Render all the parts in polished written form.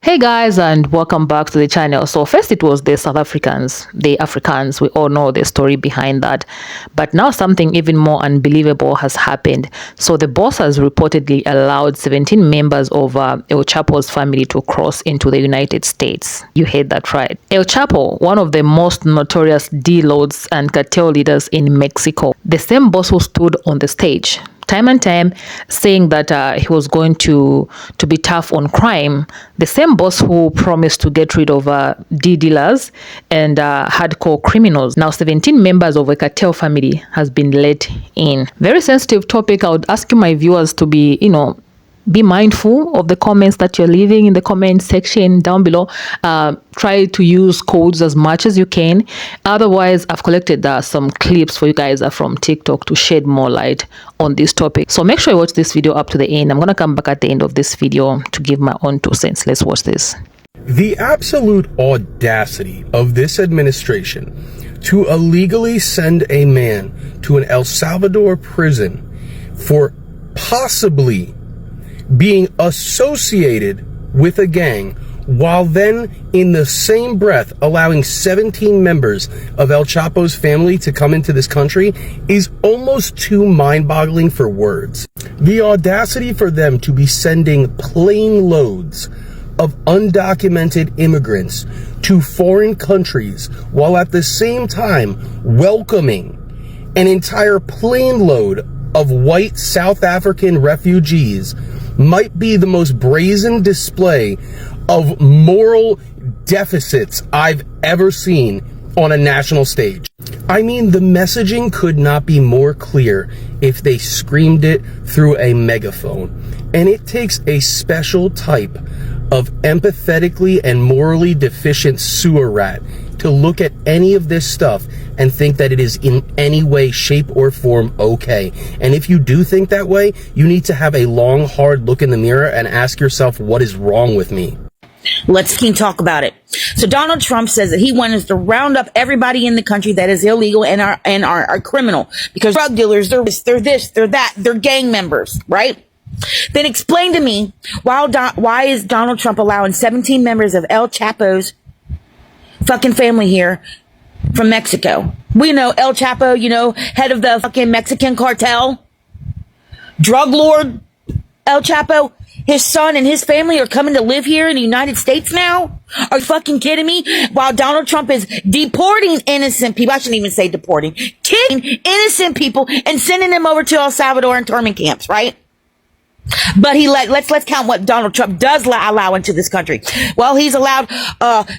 Hey guys, and welcome back to the channel. So first it was the South Africans, the Africans. We all know the story behind that. But now something even more unbelievable has happened. So the boss has reportedly allowed 17 members of El Chapo's family to cross into the United States. You heard that right. El Chapo, one of the most notorious D-lords and cartel leaders in Mexico, the same boss who stood on the stage time and time saying that he was going to be tough on crime, the same boss who promised to get rid of dealers and hardcore criminals. Now 17 members of a cartel family has been let in. Very sensitive topic. I would ask you, my viewers, to be mindful of the comments that you're leaving in the comment section down below. Try to use codes as much as you can. Otherwise, I've collected some clips for you guys from TikTok to shed more light on this topic. So make sure you watch this video up to the end. I'm going to come back at the end of this video to give my own 2 cents. Let's watch this. The absolute audacity of this administration to illegally send a man to an El Salvador prison for possibly being associated with a gang, while then in the same breath allowing 17 members of El Chapo's family to come into this country, is almost too mind-boggling for words. The audacity for them to be sending plane loads of undocumented immigrants to foreign countries while at the same time welcoming an entire plane load of white South African refugees might be the most brazen display of moral deficits I've ever seen on a national stage. I mean, the messaging could not be more clear if they screamed it through a megaphone. And it takes a special type of empathetically and morally deficient sewer rat to look at any of this stuff and think that it is in any way, shape, or form okay. And if you do think that way, you need to have a long, hard look in the mirror and ask yourself, what is wrong with me? Let's talk about it. So Donald Trump says that he wants to round up everybody in the country that is illegal and are criminal, because drug dealers, they're this, they're that, they're gang members, right? Then explain to me why is Donald Trump allowing 17 members of El Chapo's fucking family here from Mexico? We know El Chapo, head of the fucking Mexican cartel, drug lord El Chapo. His son and his family are coming to live here in the United States now? Are you fucking kidding me? While Donald Trump is deporting innocent people, I shouldn't even say deporting, killing innocent people and sending them over to El Salvador internment camps, right? But let's count what Donald Trump does allow into this country. Well, he's allowed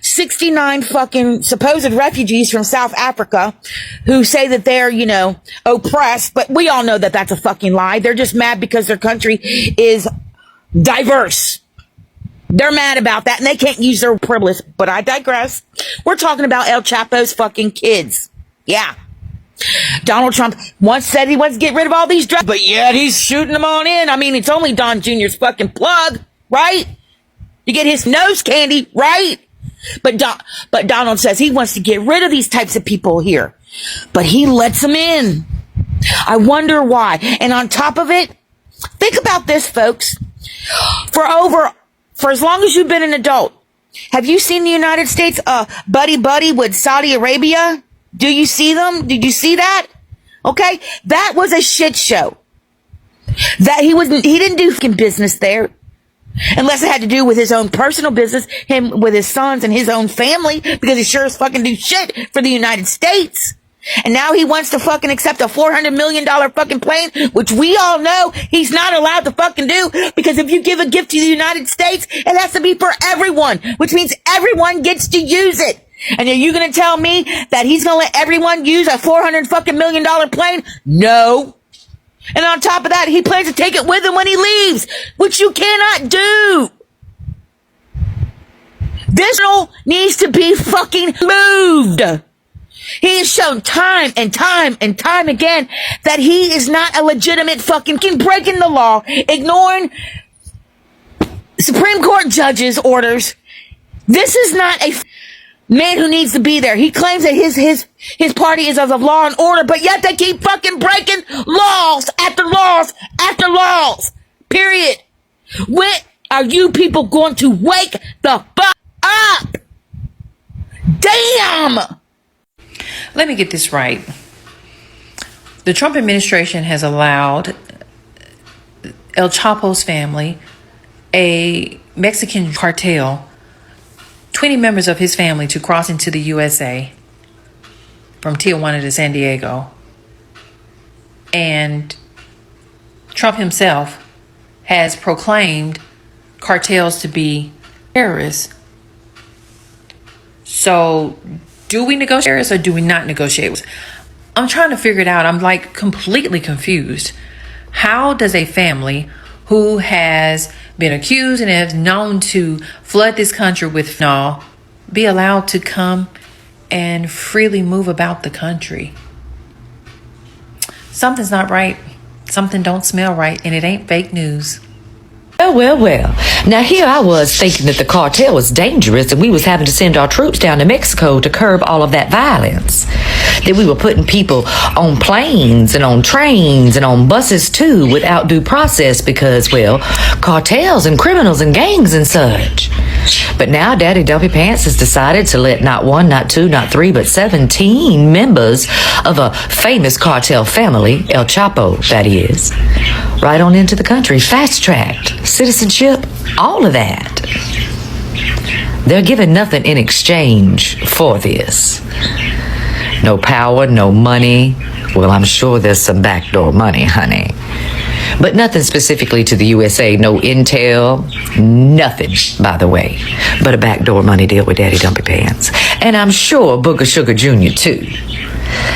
69 fucking supposed refugees from South Africa who say that they're, oppressed, but we all know that that's a fucking lie. They're just mad because their country is diverse. They're mad about that and they can't use their privilege, but I digress. We're talking about El Chapo's fucking kids. Yeah. Donald Trump once said he wants to get rid of all these drugs, but yet he's shooting them on in. I mean, it's only Don Jr.'s fucking plug, right? You get his nose candy, right? But Donald says he wants to get rid of these types of people here, but he lets them in. I wonder why. And on top of it, think about this, folks. For as long as you've been an adult, have you seen the United States buddy with Saudi Arabia? Do you see them? Did you see that? Okay. That was a shit show. That he didn't do fucking business there. Unless it had to do with his own personal business, him with his sons and his own family, because he sure as fucking do shit for the United States. And now he wants to fucking accept a $400 million fucking plane, which we all know he's not allowed to fucking do, because if you give a gift to the United States, it has to be for everyone, which means everyone gets to use it. And are you going to tell me that he's going to let everyone use a $400 million plane? No. And on top of that, he plans to take it with him when he leaves, which you cannot do. This rule needs to be fucking moved. He has shown time and time and time again that he is not a legitimate fucking breaking the law, ignoring Supreme Court judges' orders. This is not a man who needs to be there. He claims that his party is of law and order, but yet they keep fucking breaking laws after laws after laws. Period. Are you people going to wake the fuck up? Damn! Let me get this right. The Trump administration has allowed El Chapo's family, a Mexican cartel, 20 members of his family to cross into the USA from Tijuana to San Diego. And Trump himself has proclaimed cartels to be terrorists. So, do we negotiate or do we not negotiate? I'm trying to figure it out. I'm like completely confused. How does a family who has been accused and is known to flood this country with fentanyl be allowed to come and freely move about the country? Something's not right. Something don't smell right, and it ain't fake news. Well. Now here I was thinking that the cartel was dangerous and we was having to send our troops down to Mexico to curb all of that violence. That we were putting people on planes and on trains and on buses too without due process because, well, cartels and criminals and gangs and such. But now Daddy Dumpy Pants has decided to let not one, not two, not three, but 17 members of a famous cartel family, El Chapo, that is, right on into the country, fast-tracked, citizenship, all of that. They're giving nothing in exchange for this. No power, no money. Well, I'm sure there's some backdoor money, honey. But nothing specifically to the USA, no intel, nothing, by the way, but a backdoor money deal with Daddy Dumpy Pants. And I'm sure Booger Sugar Jr. too.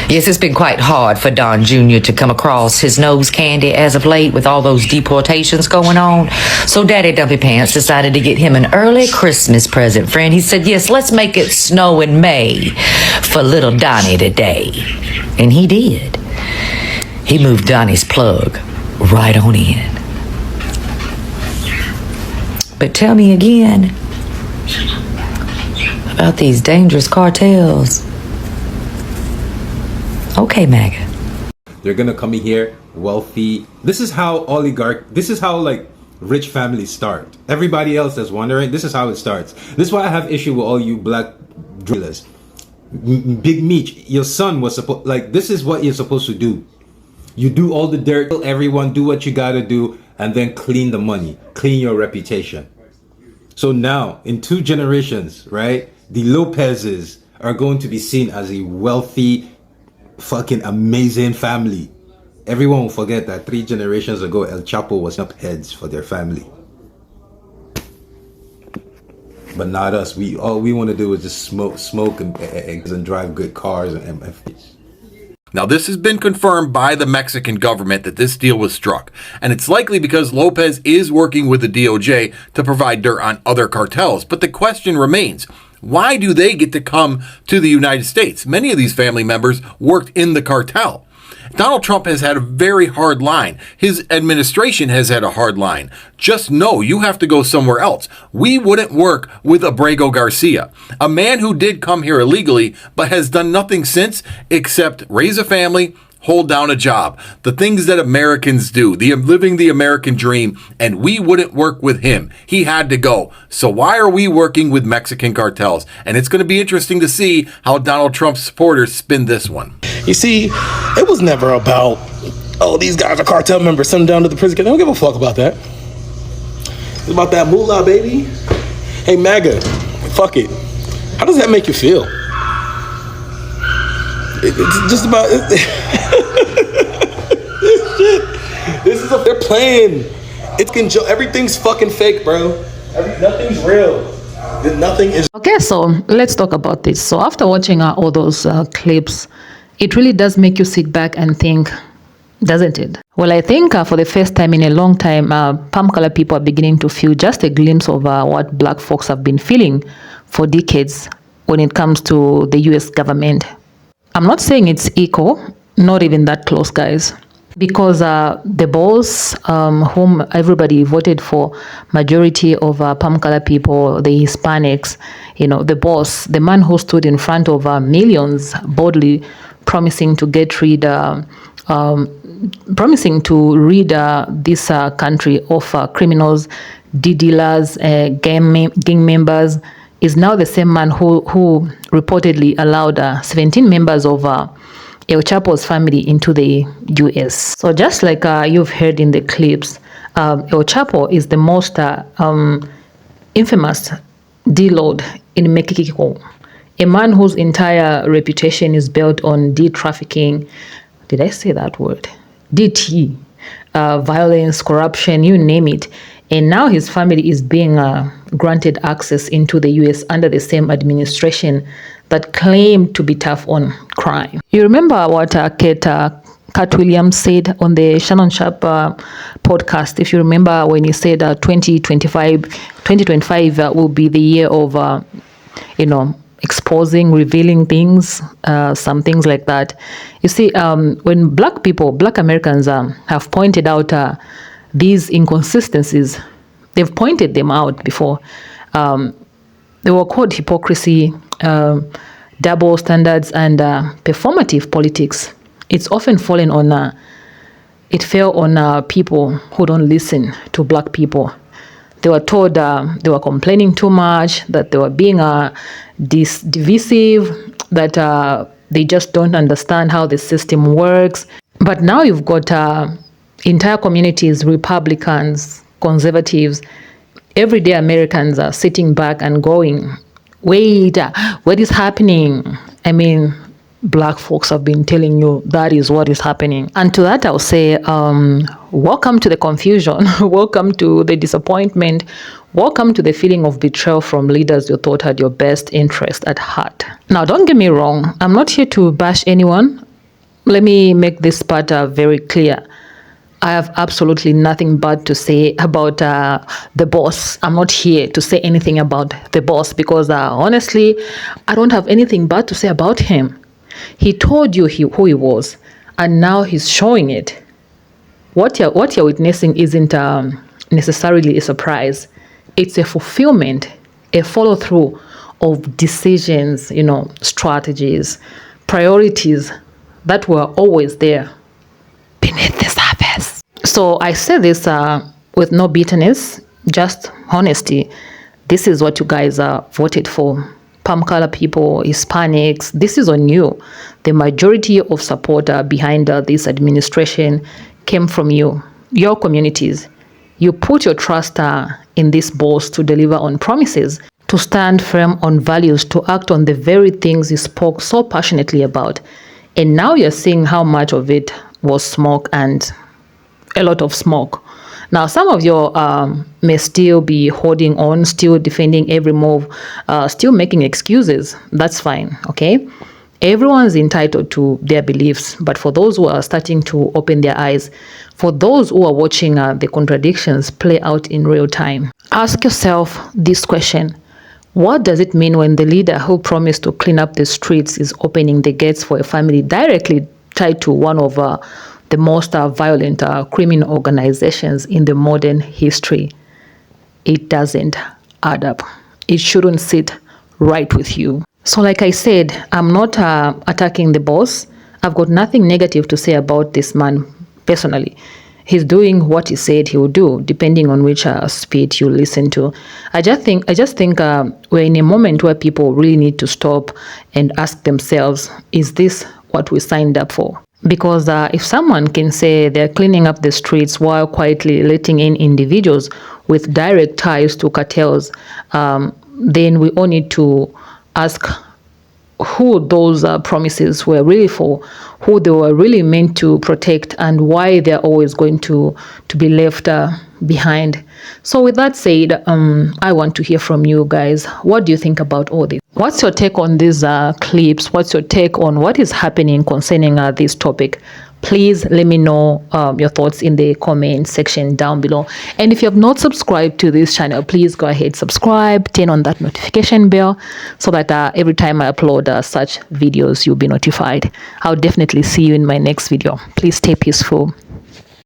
Yes, it's been quite hard for Don Jr. to come across his nose candy as of late with all those deportations going on. So Daddy Dumpy Pants decided to get him an early Christmas present, friend. He said, yes, let's make it snow in May for little Donnie today. And he did. He moved Donnie's plug right on in. But tell me again about these dangerous cartels. Okay, MAGA. They're gonna come in here wealthy. This is how like rich families start. Everybody else that's wondering, this is how it starts. This is why I have issue with all you black drillers. Big Meech, your son was supposed, like, this is what you're supposed to do. You do all the dirt, everyone do what you gotta do, and then clean the money, clean your reputation. So now, in 2 generations, right, the Lopezes are going to be seen as a wealthy, fucking amazing family. Everyone will forget that 3 generations ago, El Chapo was up heads for their family. But not us. All we want to do is just smoke and drive good cars and Now, this has been confirmed by the Mexican government that this deal was struck, and it's likely because Lopez is working with the DOJ to provide dirt on other cartels. But the question remains, why do they get to come to the United States? Many of these family members worked in the cartel. Donald Trump has had a very hard line. His administration has had a hard line. Just know you have to go somewhere else. We wouldn't work with Abrego Garcia, a man who did come here illegally, but has done nothing since except raise a family, hold down a job, the things that Americans do, living the American dream, and we wouldn't work with him. He had to go. So why are we working with Mexican cartels? And it's going to be interesting to see how Donald Trump's supporters spin this one. You see, it was never about, oh, these guys are cartel members, send them down to the prison. They don't give a fuck about that. It's about that moolah, baby. Hey, MAGA, fuck it. How does that make you feel? It's just about this shit. This is what they're playing. Everything's fucking fake, bro. Nothing's real. Nothing is. Okay, so let's talk about this. So after watching all those clips, it really does make you sit back and think, doesn't it? Well, I think for the first time in a long time, palm color people are beginning to feel just a glimpse of what black folks have been feeling for decades when it comes to the US government. I'm not saying it's equal, not even that close, guys. Because the boss, whom everybody voted for, majority of palm color people, the Hispanics, the boss, the man who stood in front of millions boldly promising to get rid, promising to rid this country of criminals, dealers, gang members, is now the same man who reportedly allowed 17 members of El Chapo's family into the US. So just like you've heard in the clips, El Chapo is the most infamous D-Lord in Mexico, a man whose entire reputation is built on D-trafficking. Did I say that word? DT, violence, corruption, you name it. And now his family is being granted access into the US under the same administration that claimed to be tough on crime. You remember what Cat Williams said on the Shannon Sharp podcast, if you remember, when he said 2025 will be the year of, exposing, revealing things, some things like that. You see, when Black Americans have pointed out these inconsistencies, they've pointed them out before. They were called hypocrisy, double standards, and performative politics. It's often fallen on, it fell on people who don't listen to Black people. They were told they were complaining too much, that they were being divisive, that they just don't understand how the system works. But now you've got entire communities, Republicans, conservatives, everyday Americans are sitting back and going, wait, what is happening? I mean, Black folks have been telling you that is what is happening. And to that, I'll say, welcome to the confusion. Welcome to the disappointment. Welcome to the feeling of betrayal from leaders you thought had your best interest at heart. Now, don't get me wrong. I'm not here to bash anyone. Let me make this part very clear. I have absolutely nothing bad to say about the boss. I'm not here to say anything about the boss because honestly, I don't have anything bad to say about him. He told you who he was, and now he's showing it. What you're witnessing isn't necessarily a surprise. It's a fulfillment, a follow-through of decisions, strategies, priorities that were always there beneath the surface. So I say this with no bitterness, just honesty. This is what you guys voted for. Palm color people, Hispanics, this is on you. The majority of support behind this administration came from you, your communities. You put your trust in this boss to deliver on promises, to stand firm on values, to act on the very things you spoke so passionately about. And now you're seeing how much of it was smoke, and a lot of smoke. Now, some of you may still be holding on, still defending every move, still making excuses. That's fine, okay? Everyone's entitled to their beliefs, but for those who are starting to open their eyes, for those who are watching the contradictions play out in real time, ask yourself this question. What does it mean when the leader who promised to clean up the streets is opening the gates for a family directly tied to one of the most violent criminal organizations in the modern history? It doesn't add up. It shouldn't sit right with you. So like I said, I'm not attacking the boss. I've got nothing negative to say about this man personally. He's doing what he said he would do, depending on which speed you listen to. I just think we're in a moment where people really need to stop and ask themselves, is this what we signed up for? Because if someone can say they're cleaning up the streets while quietly letting in individuals with direct ties to cartels, then we all need to ask who those promises were really for, who they were really meant to protect, and why they're always going to be left behind. So with that said, I want to hear from you guys. What do you think about all this? What's your take on these clips? What's your take on what is happening concerning this topic? Please let me know your thoughts in the comment section down below. And if you have not subscribed to this channel, please go ahead, subscribe, turn on that notification bell so that every time I upload such videos, you'll be notified. I'll definitely see you in my next video. Please stay peaceful.